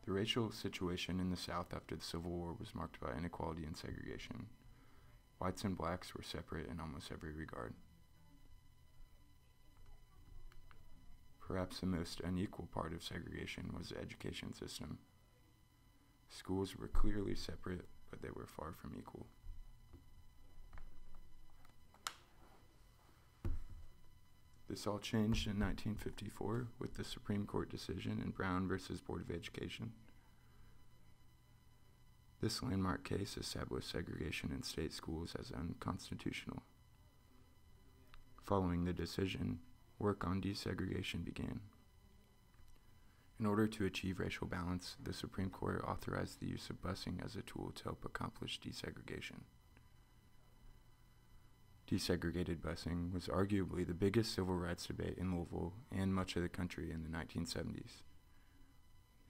The racial situation in the South after the Civil War was marked by inequality and segregation. Whites and blacks were separate in almost every regard. Perhaps the most unequal part of segregation was the education system. Schools were clearly separate, but they were far from equal. This all changed in 1954 with the Supreme Court decision in Brown versus Board of Education. This landmark case established segregation in state schools as unconstitutional. Following the decision, work on desegregation began. In order to achieve racial balance, the Supreme Court authorized the use of busing as a tool to help accomplish desegregation. Desegregated busing was arguably the biggest civil rights debate in Louisville and much of the country in the 1970s.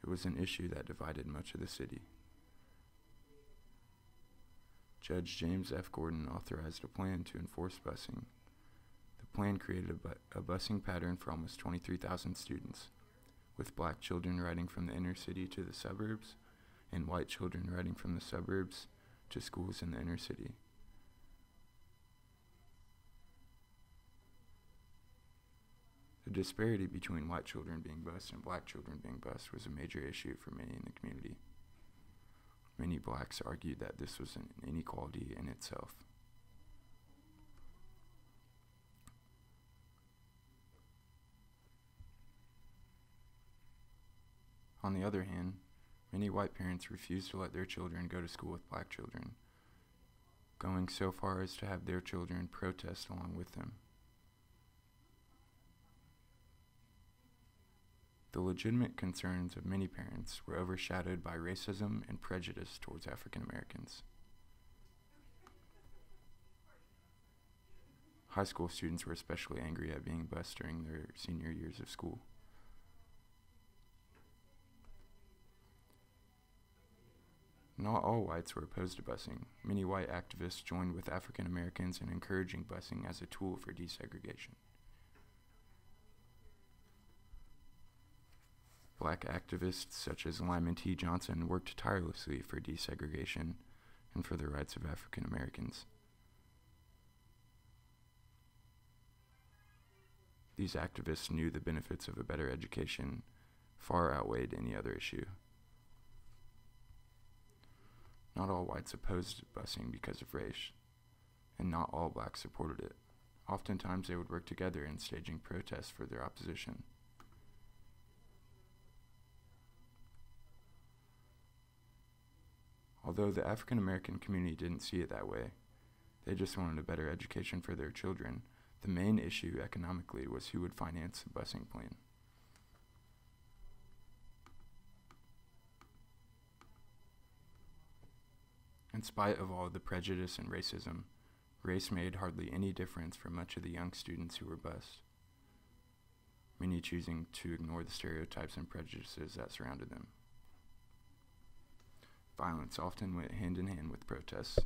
It was an issue that divided much of the city. Judge James F. Gordon authorized a plan to enforce busing. The plan created a busing pattern for almost 23,000 students, with black children riding from the inner city to the suburbs and white children riding from the suburbs to schools in the inner city. The disparity between white children being bused and black children being bused was a major issue for many in the community. Many blacks argued that this was an inequality in itself. On the other hand, many white parents refused to let their children go to school with black children, going so far as to have their children protest along with them. The legitimate concerns of many parents were overshadowed by racism and prejudice towards African Americans. High school students were especially angry at being bused during their senior years of school. Not all whites were opposed to busing. Many white activists joined with African Americans in encouraging busing as a tool for desegregation. Black activists such as Lyman T. Johnson worked tirelessly for desegregation and for the rights of African Americans. These activists knew the benefits of a better education far outweighed any other issue. Not all whites opposed busing because of race, and not all blacks supported it. Oftentimes they would work together in staging protests for their opposition. Although the African American community didn't see it that way, they just wanted a better education for their children. The main issue economically was who would finance the busing plan. In spite of all the prejudice and racism, race made hardly any difference for much of the young students who were bused, many choosing to ignore the stereotypes and prejudices that surrounded them. Violence often went hand in hand with protests.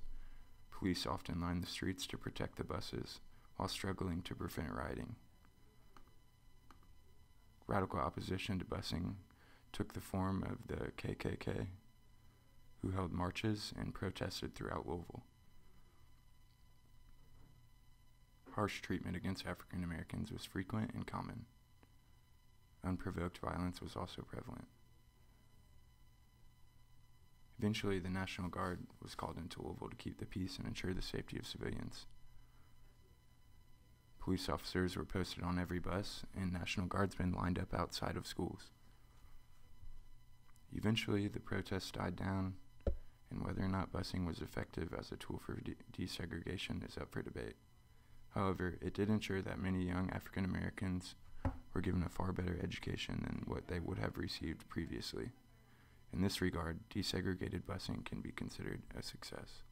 Police often lined the streets to protect the buses while struggling to prevent rioting. Radical opposition to busing took the form of the KKK, who held marches and protested throughout Louisville. Harsh treatment against African Americans was frequent and common. Unprovoked violence was also prevalent. Eventually, the National Guard was called into Louisville to keep the peace and ensure the safety of civilians. Police officers were posted on every bus, and National Guardsmen lined up outside of schools. Eventually, the protests died down, and whether or not busing was effective as a tool for desegregation is up for debate. However, it did ensure that many young African Americans were given a far better education than what they would have received previously. In this regard, desegregated busing can be considered a success.